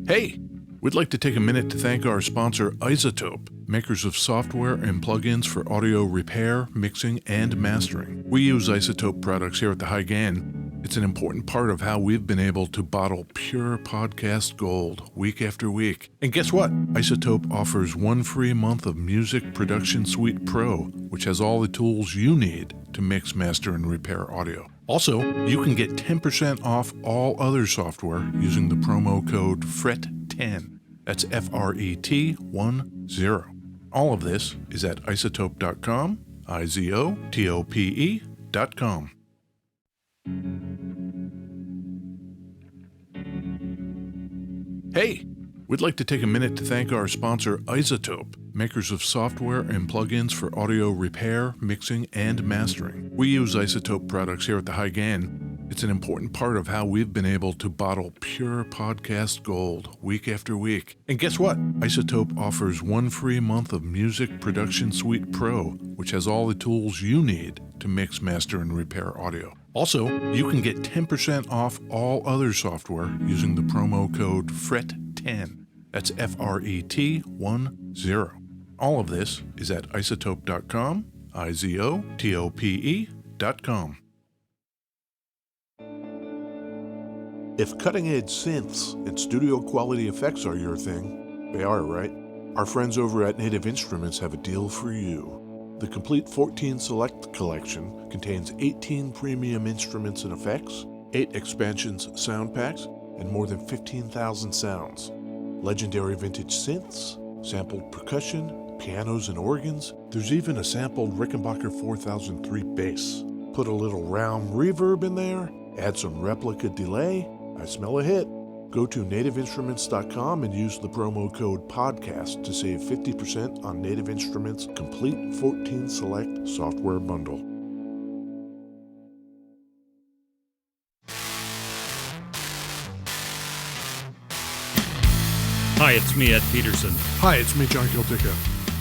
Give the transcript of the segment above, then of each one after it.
Hey, we'd like to take a minute to thank our sponsor, Isotope, makers of software and plugins for audio repair, mixing, and mastering. We use Isotope products here at the High Gain. It's an important part of how we've been able to bottle pure podcast gold week after week. And guess what? Isotope offers 1 free month of Music Production Suite Pro, which has all the tools you need to mix, master, and repair audio. Also, you can get 10% off all other software using the promo code FRET10. That's FRET10. All of this is at isotope.com, IZOTOPE.com. Hey, we'd like to take a minute to thank our sponsor, Isotope, makers of software and plugins for audio repair, mixing, and mastering. We use Isotope products here at the High Gain. It's an important part of how we've been able to bottle pure podcast gold week after week. And guess what? Isotope offers 1 free month of Music Production Suite Pro, which has all the tools you need to mix, master, and repair audio. Also, you can get 10% off all other software using the promo code FRET10. That's FRET10. All of this is at isotope.com, IZOTOPE.com. If cutting-edge synths and studio-quality effects are your thing, they are, right? Our friends over at Native Instruments have a deal for you. The complete 14 Select collection contains 18 premium instruments and effects, 8 expansions sound packs, and more than 15,000 sounds. Legendary vintage synths, sampled percussion, pianos and organs. There's even a sampled Rickenbacker 4003 bass. Put a little round reverb in there, add some replica delay. I smell a hit. Go to nativeinstruments.com and use the promo code PODCAST to save 50% on Native Instruments' complete 14 Select software bundle. Hi, it's me, Ed Peterson. Hi, it's me, John Kiltica.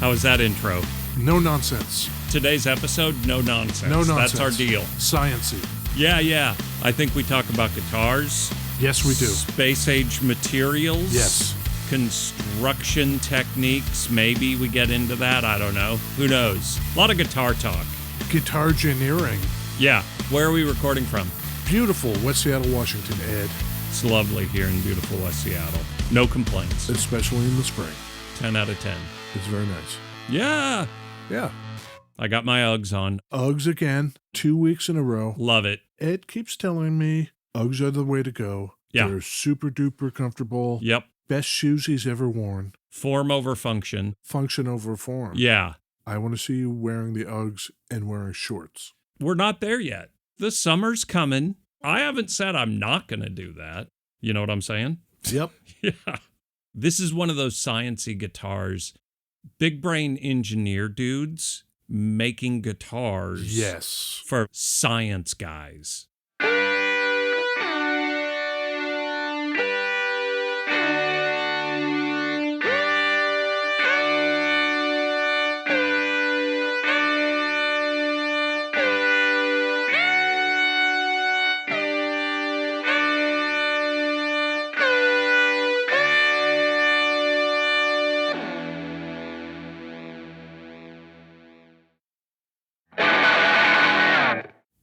How was that intro? No nonsense. Today's episode, no nonsense. No nonsense. That's our deal. Science-y. Yeah. I think we talk about guitars. Yes, we do. Space-age materials. Yes. Construction techniques. Maybe we get into that. I don't know. Who knows? A lot of guitar talk. Guitar engineering. Yeah. Where are we recording from? Beautiful West Seattle, Washington, Ed. It's lovely here in beautiful West Seattle. No complaints. Especially in the spring. 10 out of 10. It's very nice. Yeah. Yeah. I got my Uggs on. Uggs again, 2 weeks in a row. Love it. Ed keeps telling me Uggs are the way to go. Yeah. They're super duper comfortable. Yep. Best shoes he's ever worn. Form over function. Function over form. Yeah. I want to see you wearing the Uggs and wearing shorts. We're not there yet. The summer's coming. I haven't said I'm not going to do that. You know what I'm saying? Yep. Yeah. This is one of those science-y guitars. Big brain engineer dudes making guitars. Yes. For science guys.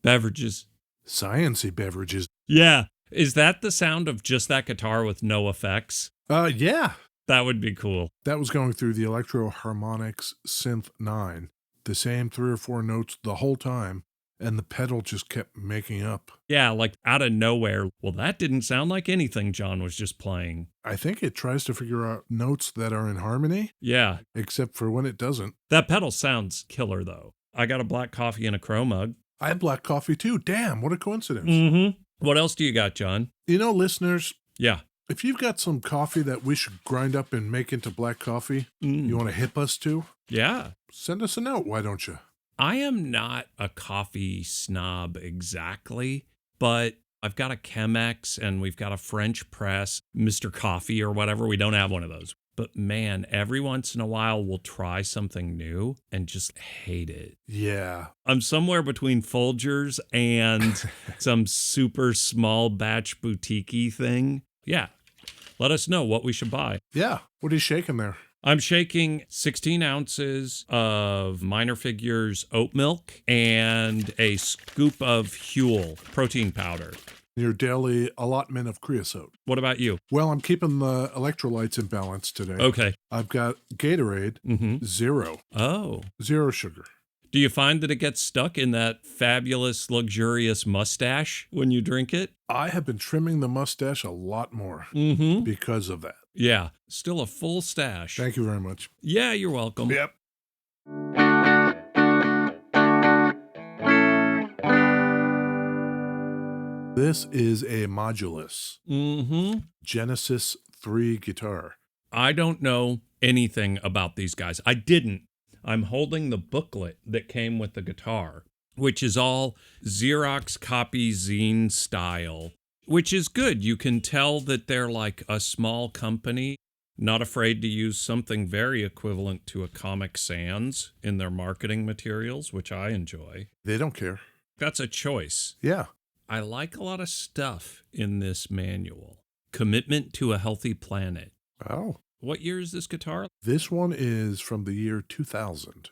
Beverages. Science-y beverages. Yeah. Is that the sound of just that guitar with no effects? Yeah. That would be cool. That was going through the Electro Harmonix Synth 9. The same 3 or 4 notes the whole time, and the pedal just kept making up. Yeah, like out of nowhere. Well, that didn't sound like anything John was just playing. I think it tries to figure out notes that are in harmony. Yeah. Except for when it doesn't. That pedal sounds killer, though. I got a black coffee and a crow mug. I have black coffee, too. Damn, what a coincidence. Mm-hmm. What else do you got, John? You know, listeners, Yeah. if you've got some coffee that we should grind up and make into black coffee, you want to hip us to? Yeah. Send us a note, why don't you? I am not a coffee snob exactly, but I've got a Chemex and we've got a French press, Mr. Coffee or whatever. We don't have one of those. But man, every once in a while we'll try something new and just hate it. Yeah. I'm somewhere between Folgers and some super small batch boutique-y thing. Yeah. let us know what we should buy. Yeah. What are you shaking there? I'm shaking 16 ounces of Minor Figures oat milk and a scoop of Huel protein powder. Your daily allotment of creosote. What about you? Well, I'm keeping the electrolytes in balance today. Okay. I've got Gatorade, zero. Oh. Zero sugar. Do you find that it gets stuck in that fabulous, luxurious mustache when you drink it? I have been trimming the mustache a lot more because of that. Yeah. Still a full stash. Thank you very much. Yeah, you're welcome. Yep. This is a Modulus Genesis 3 guitar. I don't know anything about these guys. I didn't. I'm holding the booklet that came with the guitar, which is all Xerox copy zine style, which is good. You can tell that they're like a small company, not afraid to use something very equivalent to a Comic Sans in their marketing materials, which I enjoy. They don't care. That's a choice. Yeah. I like a lot of stuff in this manual. Commitment to a Healthy Planet. Oh. What year is this guitar? This one is from the year 2000.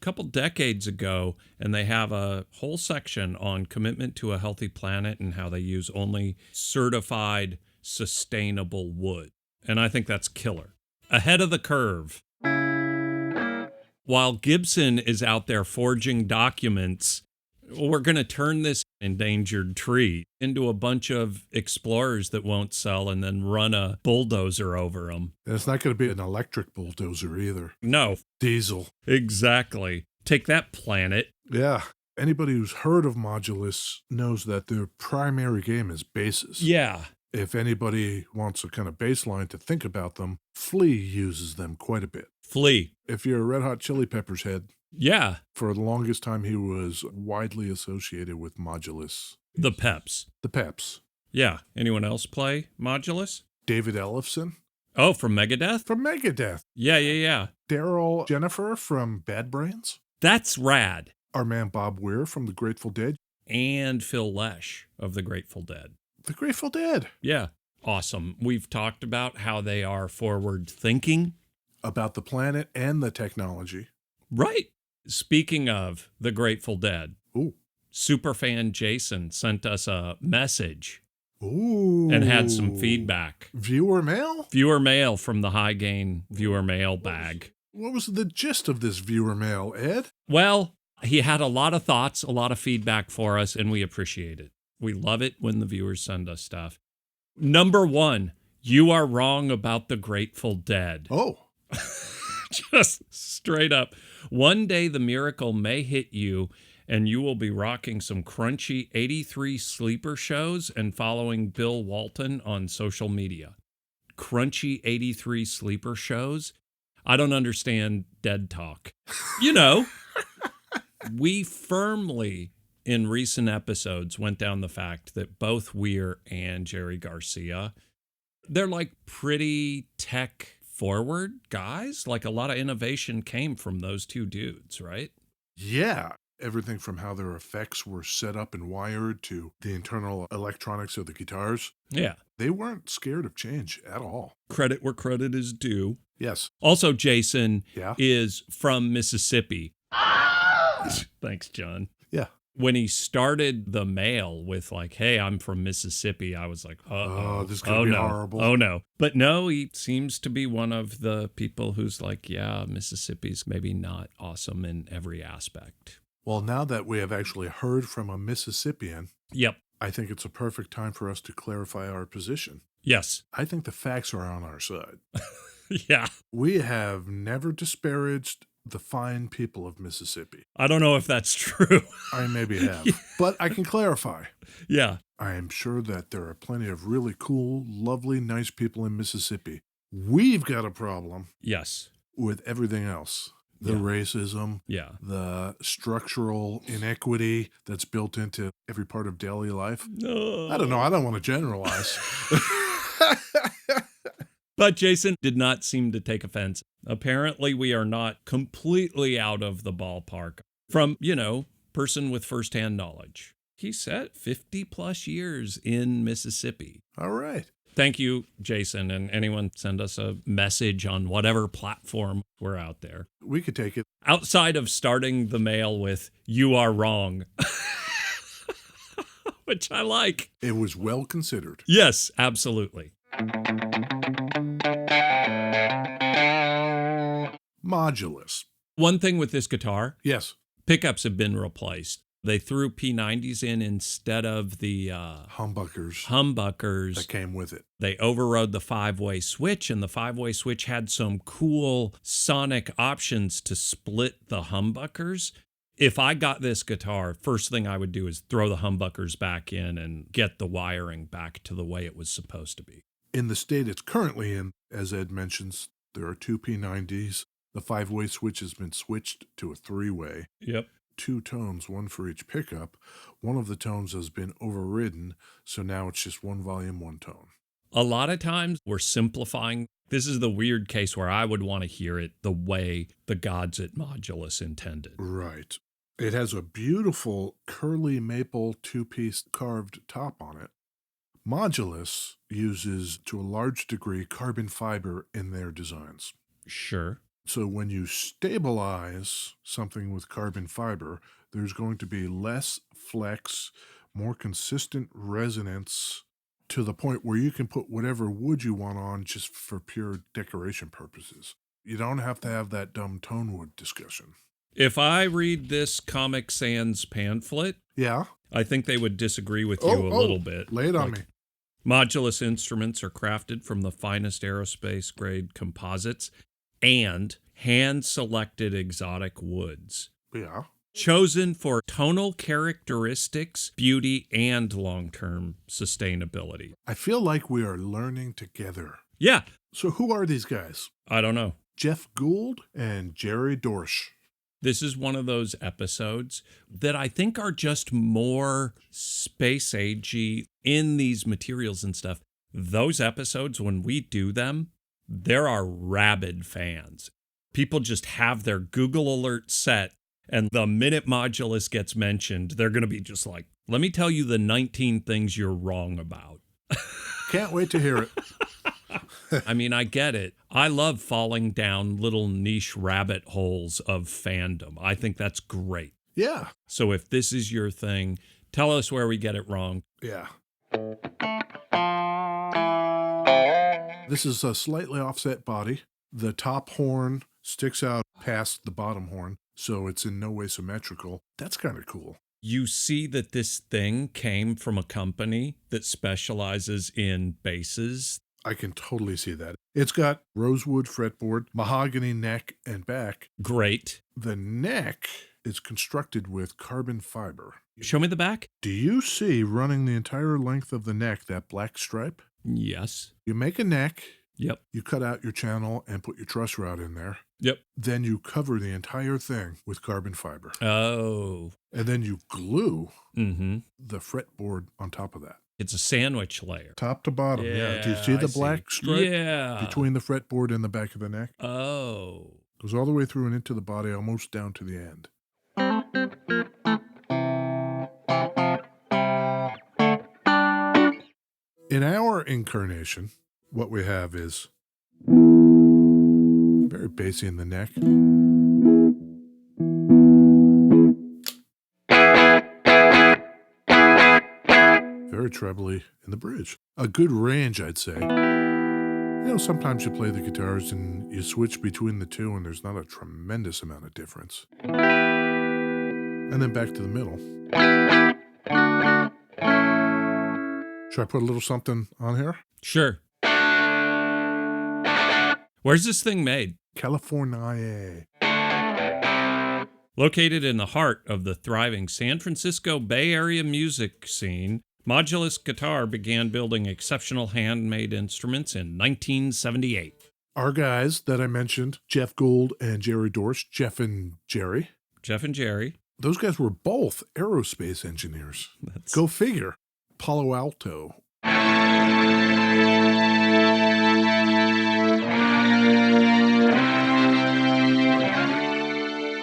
A couple decades ago, and they have a whole section on commitment to a healthy planet and how they use only certified sustainable wood. And I think that's killer. Ahead of the curve. While Gibson is out there forging documents, we're going to turn this endangered tree into a bunch of explorers that won't sell and then run a bulldozer over them. And it's not going to be an electric bulldozer either. No. Diesel. Exactly. Take that, planet. Yeah. Anybody who's heard of Modulus knows that their primary game is basses. Yeah. If anybody wants a kind of bass line to think about them, Flea uses them quite a bit. Flea. If you're a Red Hot Chili Peppers head, yeah. For the longest time, he was widely associated with Modulus. The Peps. The Peps. Yeah. Anyone else play Modulus? David Ellefson. Oh, from Megadeth? From Megadeth. Yeah. Daryl Jennifer from Bad Brains. That's rad. Our man Bob Weir from The Grateful Dead. And Phil Lesh of The Grateful Dead. The Grateful Dead. Yeah. Awesome. We've talked about how they are forward thinking. About the planet and the technology. Right. Speaking of The Grateful Dead, ooh, superfan Jason sent us a message. Ooh. And had some feedback. Viewer mail? Viewer mail from the High Gain viewer mail bag. What was the gist of this viewer mail, Ed? Well, he had a lot of thoughts, a lot of feedback for us, and we appreciate it. We love it when the viewers send us stuff. Number 1, you are wrong about the Grateful Dead. Oh. Just straight up. One day the miracle may hit you and you will be rocking some crunchy 83 sleeper shows and following Bill Walton on social media. Crunchy 83 sleeper shows? I don't understand dead talk. You know, we firmly in recent episodes went down the fact that both Weir and Jerry Garcia, they're like pretty tech forward guys. Like a lot of innovation came from those two dudes, right? Yeah. Everything from how their effects were set up and wired to the internal electronics of the guitars. Yeah. They weren't scared of change at all. Credit where credit is due. Yes. Also, Jason is from Mississippi. Thanks, John. Yeah. When he started the mail with like, hey, I'm from Mississippi, I was like, oh, this could be horrible. Oh, no. But no, he seems to be one of the people who's like, yeah, Mississippi's maybe not awesome in every aspect. Well, now that we have actually heard from a Mississippian, yep, I think it's a perfect time for us to clarify our position. Yes. I think the facts are on our side. Yeah. We have never disparaged the fine people of Mississippi. I don't know if that's true. I maybe have, but I can clarify. Yeah. I am sure that there are plenty of really cool, lovely, nice people in Mississippi. We've got a problem. Yes. With everything else. The racism, the structural inequity that's built into every part of daily life. No. I don't know. I don't want to generalize. But Jason did not seem to take offense. Apparently, we are not completely out of the ballpark from, person with firsthand knowledge. He said 50 plus years in Mississippi. All right. Thank you, Jason, and anyone send us a message on whatever platform we're out there. We could take it. Outside of starting the mail with, "You are wrong," which I like. It was well considered. Yes, absolutely. Modulus. One thing with this guitar, Yes. pickups have been replaced. They threw P90s in instead of the humbuckers That came with it. They overrode the 5-way switch, and the 5-way switch had some cool sonic options to split the humbuckers. If I got this guitar, first thing I would do is throw the humbuckers back in and get the wiring back to the way it was supposed to be. In the state it's currently in, as Ed mentions, there are 2 P90s. The 5-way switch has been switched to a 3-way. Yep. 2 tones, one for each pickup. One of the tones has been overridden, so now it's just 1 volume, 1 tone. A lot of times we're simplifying. This is the weird case where I would want to hear it the way the gods at Modulus intended. Right. It has a beautiful curly maple 2-piece carved top on it. Modulus uses, to a large degree, carbon fiber in their designs. Sure. So when you stabilize something with carbon fiber, there's going to be less flex, more consistent resonance, to the point where you can put whatever wood you want on just for pure decoration purposes. You don't have to have that dumb tone wood discussion. If I read this Comic Sans pamphlet, Yeah? I think they would disagree with you a little bit. Lay it on me. Modulus instruments are crafted from the finest aerospace-grade composites and hand-selected exotic woods. Yeah. Chosen for tonal characteristics, beauty, and long-term sustainability. I feel like we are learning together. Yeah, So who are these guys? I don't know. Jeff Gould and Jerry Dorsch. This is one of those episodes that I think are just more space-agey in these materials and stuff. Those episodes, when we do them, there are rabid fans. People just have their Google alert set, and the minute Modulus gets mentioned, they're going to be just like, let me tell you the 19 things you're wrong about. Can't wait to hear it. I mean, I get it. I love falling down little niche rabbit holes of fandom. I think that's great. Yeah. So if this is your thing, tell us where we get it wrong. Yeah. This is a slightly offset body. The top horn sticks out past the bottom horn, so it's in no way symmetrical. That's kind of cool. You see that this thing came from a company that specializes in basses. I can totally see that. It's got rosewood fretboard, mahogany neck and back. Great. The neck is constructed with carbon fiber. Show me the back. Do you see running the entire length of the neck that black stripe? Yes. You make a neck. Yep. You cut out your channel and put your truss rod in there. Yep. Then you cover the entire thing with carbon fiber. Oh. And then you glue Mm-hmm. the fretboard on top of that. It's a sandwich layer. Top to bottom, yeah. Do you see I the black stripe Yeah. between the fretboard and the back of the neck? Oh. Goes all the way through and into the body, almost down to the end. In our incarnation, what we have is very bassy in the neck. Very trebly in the bridge. A good range, I'd say. You know, sometimes you play the guitars and you switch between the two and there's not a tremendous amount of difference. And then back to the middle. Should I put a little something on here? Sure. Where's this thing made? California. Located in the heart of the thriving San Francisco Bay Area music scene, Modulus Guitar began building exceptional handmade instruments in 1978. Our guys that I mentioned, Jeff Gould and Jerry Dorsch, Jeff and Jerry, those guys were both aerospace engineers. Go figure. Palo Alto.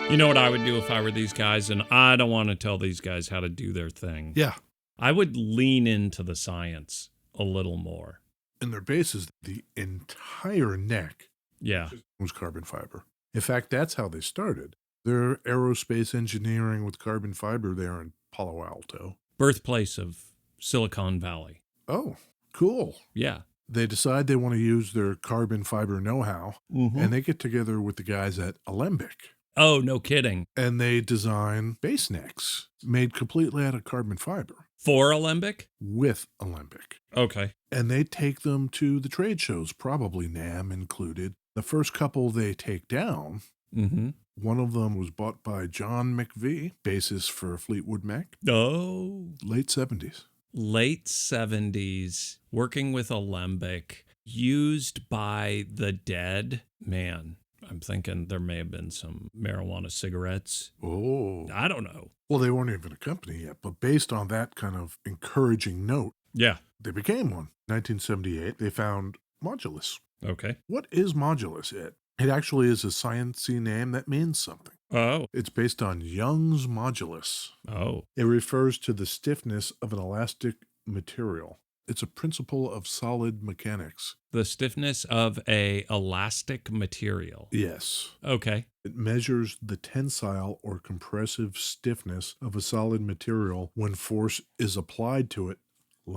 You know what I would do if I were these guys, and I don't want to tell these guys how to do their thing. Yeah. I would lean into the science a little more. In their bases, the entire neck Yeah. was carbon fiber. In fact, that's how they started. Their aerospace engineering with carbon fiber there in Palo Alto. Birthplace of Silicon Valley. Oh, cool. Yeah. They decide they want to use their carbon fiber know-how, and they get together with the guys at Alembic. Oh, no kidding. And they design base necks made completely out of carbon fiber For Alembic? with Alembic. Okay. And they take them to the trade shows, probably NAMM included. The first couple they take down, Mm-hmm. one of them was bought by John McVie, bassist for Fleetwood Mac, Oh. late 70s. Late 70s, working with Alembic, used by the dead. Man, I'm thinking there may have been some marijuana cigarettes. Oh. I don't know. Well, they weren't even a company yet, but based on that kind of encouraging note, Yeah. they became one. 1978, they found Modulus. Okay. What is Modulus? It actually is a sciencey name that means something. Oh. It's based on Young's modulus. Oh. It refers to the stiffness of an elastic material. It's a principle of solid mechanics. The stiffness of a elastic material. Yes. Okay. It measures the tensile or compressive stiffness of a solid material when force is applied to it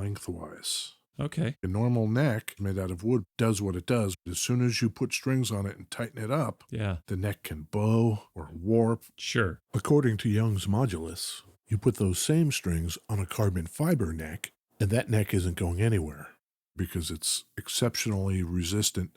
lengthwise. Okay. A normal neck made out of wood does what it does. As soon as you put strings on it and tighten it up, Yeah. the neck can bow or warp. Sure. According to Young's modulus, you put those same strings on a carbon fiber neck, and that neck isn't going anywhere because it's exceptionally resistant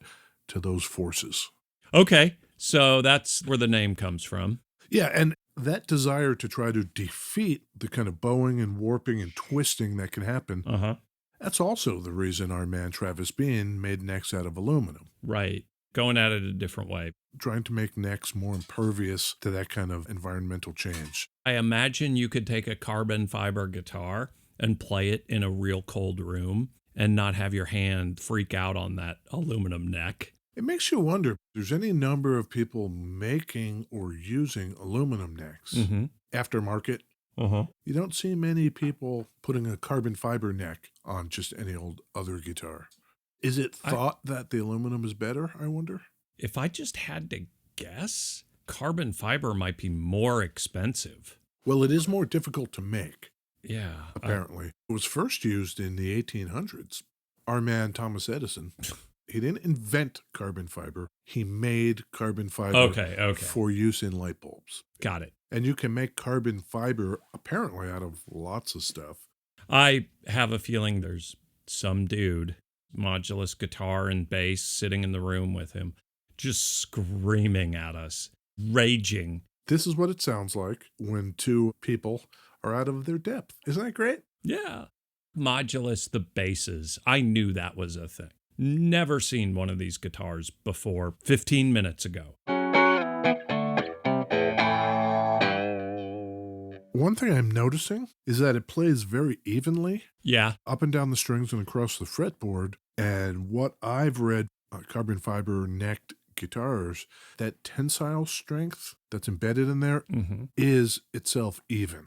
to those forces. Okay. So that's where the name comes from. Yeah, and that desire to try to defeat the kind of bowing and warping and twisting that can happen, Uh-huh. that's also the reason our man Travis Bean made necks out of aluminum, Right. Going at it a different way. trying to make necks more impervious to that kind of environmental change. I imagine you could take a carbon fiber guitar and play it in a real cold room and not have your hand freak out on that aluminum neck. It makes you wonder if there's any number of people making or using aluminum necks. Mm-hmm. Aftermarket, Uh-huh. you don't see many people putting a carbon fiber neck on just any old other guitar. Is it thought that the aluminum is better, I wonder? If I just had to guess, carbon fiber might be more expensive. Well, it is more difficult to make, Yeah. apparently. It was first used in the 1800s. Our man, Thomas Edison, he didn't invent carbon fiber. He made carbon fiber Okay. for use in light bulbs. Got it. And you can make carbon fiber apparently out of lots of stuff. I have a feeling there's some dude, Modulus guitar and bass, sitting in the room with him, just screaming at us, raging. This is what it sounds like when two people are out of their depth. Isn't that great? Yeah. Modulus, the basses. I knew that was a thing. Never seen one of these guitars before 15 minutes ago. One thing I'm noticing is that it plays very evenly Yeah. up and down the strings and across the fretboard. And what I've read, carbon fiber necked guitars, that tensile strength that's embedded in there Mm-hmm. is itself even.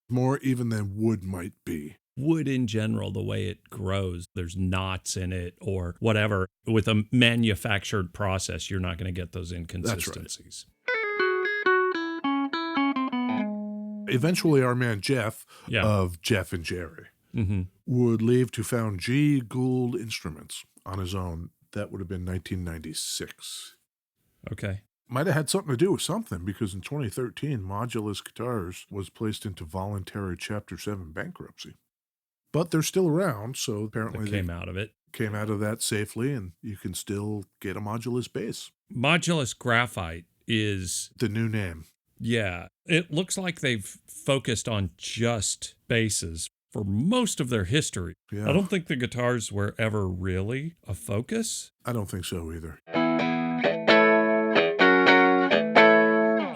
More even than wood might be. Wood in general, the way it grows, there's knots in it or whatever. With a manufactured process, you're not going to get those inconsistencies. Eventually, our man Jeff Yeah. of Jeff and Jerry Mm-hmm. would leave to found G. Gould Instruments on his own. That would have been 1996. Okay. Might have had something to do with something because in 2013, Modulus Guitars was placed into voluntary Chapter 7 bankruptcy. But they're still around, so apparently That came out of it. came out of that safely, and you can still get a Modulus bass. Modulus graphite is, The new name. yeah, it looks like they've focused on just basses for most of their history. Yeah, I don't think the guitars were ever really a focus. I don't think so either.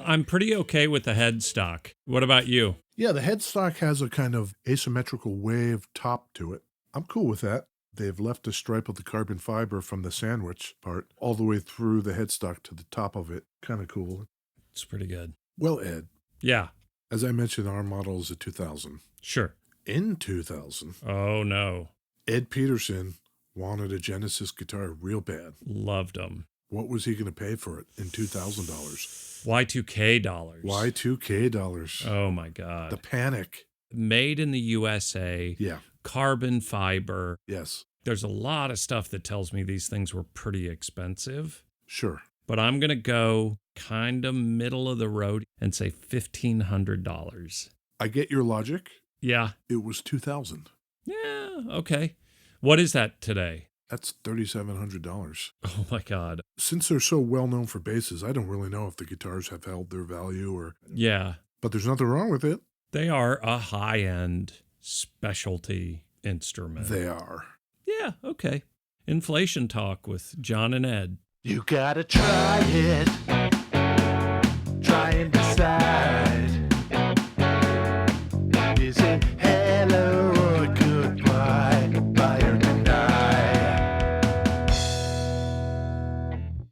I'm pretty okay with the headstock. What about you? Yeah, the headstock has a kind of asymmetrical wave top to it. I'm cool with that. They've left a stripe of the carbon fiber from the sandwich part all the way through the headstock to the top of it. Kind of cool. It's pretty good. Well, Ed, Yeah, as I mentioned, our model is a 2000. sure. In 2000, Oh, no. Ed Peterson wanted a Genesis guitar real bad. Loved them. What was he going to pay for it in $2,000? Y2K dollars. Y2K dollars. Oh my God. The panic. Made in the USA. Yeah. Carbon fiber. Yes. There's a lot of stuff that tells me these things were pretty expensive. Sure. But I'm going to go kind of middle of the road and say $1,500. I get your logic. Yeah. It was $2,000. Yeah. Okay. What is that today? That's $3,700. Oh my God. Since they're so well known for basses, I don't really know if the guitars have held their value or. Yeah. But there's nothing wrong with it. They are a high-end specialty instrument. They are. Yeah. Okay. Inflation talk with John and Ed. You gotta try it. Try and decide. Is it hello or goodbye? Buy or deny?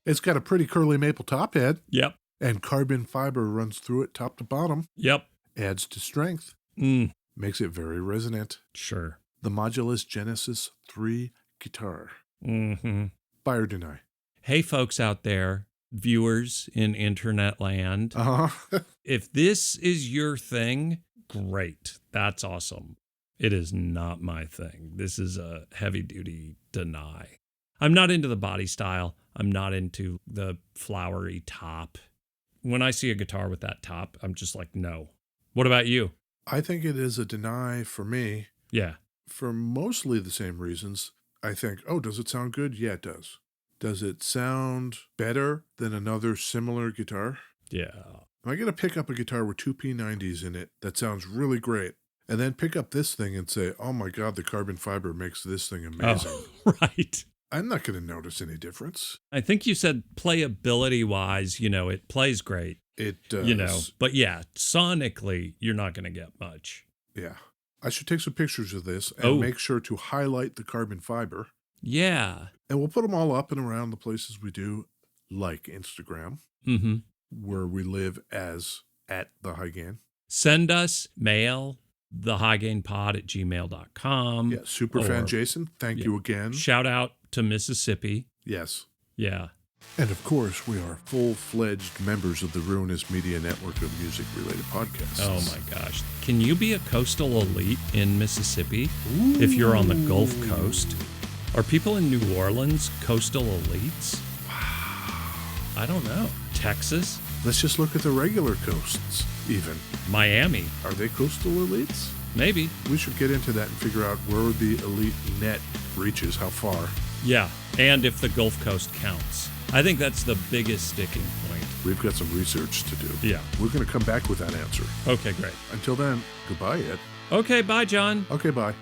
It's got a pretty curly maple top head. Yep. And carbon fiber runs through it top to bottom. Yep. Adds to strength. Makes it very resonant. Sure. The Modulus Genesis 3 guitar. Mm-hmm. Buy or deny? Hey, folks out there, viewers in internet land. Uh-huh. If this is your thing, great. That's awesome. It is not my thing. This is a heavy-duty deny. I'm not into the body style. I'm not into the flowery top. When I see a guitar with that top, I'm just like, no. What about you? I think it is a deny for me. Yeah. For mostly the same reasons. I think, oh, does it sound good? Yeah, it does. Does it sound better than another similar guitar? Yeah. Am I going to pick up a guitar with two P90s in it that sounds really great, and then pick up this thing and say, oh my God, the carbon fiber makes this thing amazing? Oh, right. I'm not going to notice any difference. I think you said playability-wise, it plays great. It does. But yeah, sonically, you're not going to get much. Yeah. I should take some pictures of this and make sure to highlight the carbon fiber. Yeah. And we'll put them all up and around the places we do, like Instagram, where we live as @TheHighGain. Send us mail, thehighgainpod@gmail.com. Yeah, Superfan Jason, thank you again. Shout out to Mississippi. Yes. Yeah. And of course, we are full-fledged members of the Ruinous Media Network of music-related podcasts. Oh my gosh. Can you be a coastal elite in Mississippi if you're on the Gulf Coast? Are people in New Orleans coastal elites? Wow. I don't know. Texas? Let's just look at the regular coasts, even. Miami? Are they coastal elites? Maybe. We should get into that and figure out where the elite net reaches, how far. Yeah, and if the Gulf Coast counts. I think that's the biggest sticking point. We've got some research to do. Yeah. We're going to come back with that answer. Okay, great. Until then, goodbye, Ed. Okay, bye, John. Okay, bye.